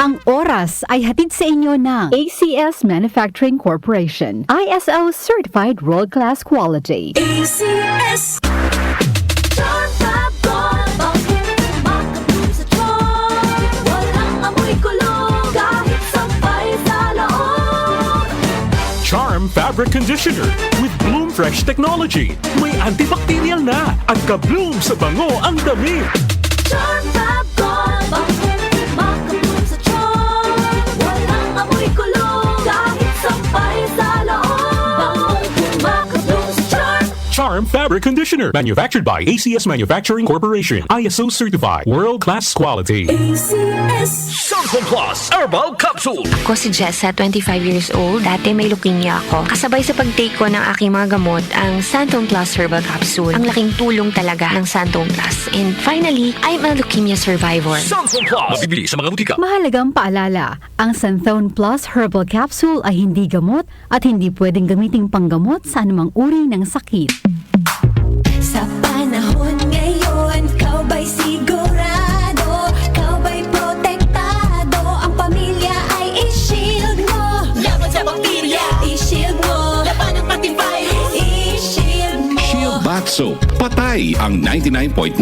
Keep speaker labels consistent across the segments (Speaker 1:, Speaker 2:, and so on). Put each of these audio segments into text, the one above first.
Speaker 1: Ang oras ay hatid sa inyo ng ACS Manufacturing Corporation. ISO Certified World-Class Quality.
Speaker 2: ACS.
Speaker 3: Charm Fabric Conditioner with Bloom Fresh Technology. May antibacterial na at ka-bloom sa bango ang damit.
Speaker 2: Charm Fab Gold, bakit makabloom sa charm? Walang amoy kulong kahit sampay sa loob. Makabloom sa charm.
Speaker 3: Charm Fabric Conditioner. Manufactured by ACS Manufacturing Corporation. ISO certified. World-class quality.
Speaker 2: ACS.
Speaker 4: Santon Plus Herbal Capsule.
Speaker 5: Ako si Jessa, 25 years old. Dati may leukemia ako. Kasabay sa pag-take ko ng aking mga gamot, ang Santon Plus Herbal Capsule. Ang laking tulong talaga ng Santon Plus. And finally, I'm a leukemia survivor.
Speaker 4: Santon Plus. Mabibili sa mga butika.
Speaker 1: Mahalagang paalala, ang Santhone Plus Herbal Capsule ay hindi gamot at hindi pwedeng gamiting panggamot sa anumang uri ng sakit.
Speaker 2: Sa panahon ngayon, kau ba'y sigurado? Kau ba'y protektado? Ang pamilya ay i-shield mo. Laban sa bakterya, i-shield mo. Laban ng pati virus, i-shield mo.
Speaker 6: Shield Bath Soap. Patay ang 99.9%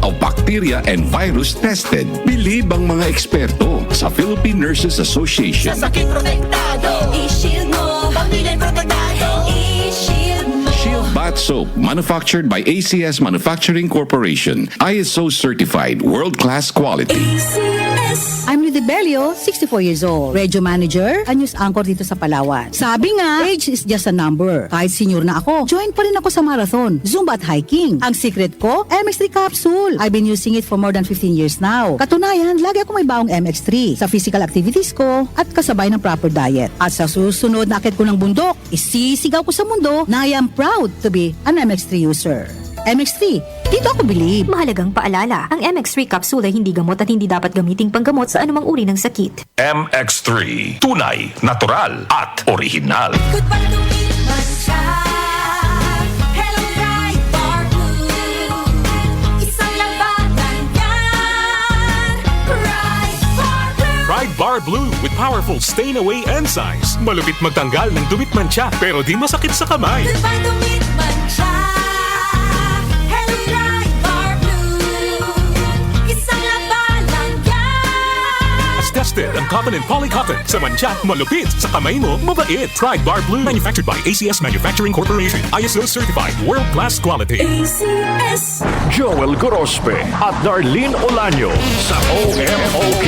Speaker 6: of bacteria and virus tested. Bilib ang mga eksperto sa Philippine Nurses Association.
Speaker 2: Sa sakit protektado, i-shield mo. Pamilya protektado, i-shield mo.
Speaker 6: Shield Bath Soap, manufactured by ACS Manufacturing Corporation. ISO certified, world-class quality.
Speaker 2: ACS.
Speaker 7: I'm Lydie Belio, 64 years old. Radio manager, a news anchor dito sa Palawan. Sabi nga, age is just a number. Kahit senior na ako, join pa rin ako sa marathon, Zumba at hiking. Ang secret ko, MX3 capsule. I've been using it for more than 15 years now. Katunayan, lagi ako may baong MX3 sa physical activities ko at kasabay ng proper diet. At sa susunod na akit ko ng bundok, isisigaw ko sa mundo na I am proud to be an MX3 user. MX3, dito ako believe.
Speaker 8: Mahalagang paalala, ang MX3 capsule ay hindi gamot at hindi dapat gamiting panggamot sa anumang uri ng sakit.
Speaker 4: MX3. Tunay, natural at original.
Speaker 2: Goodbye to Milman Shop. Hello, Bright Bar Blue. Isang labanan yan. Bright Bar Blue.
Speaker 3: Pride Bar Blue with powerful stain-away enzymes. Malupit magtanggal ng dumit mancha pero di masakit sa kamay.
Speaker 2: Goodbye to Milman Shop. Hello, Bright Bar Blue. Isang labanan yan.
Speaker 3: As tested ang cotton and polycotton. Sa mancha, malupit. Sa kamay mo, mabait. Pride Bar Blue. Manufactured by ACS Manufacturing Corporation. ISO certified. World-class quality.
Speaker 2: ACS.
Speaker 4: Joel Gorospe at Darlene Olanyo sa OMOK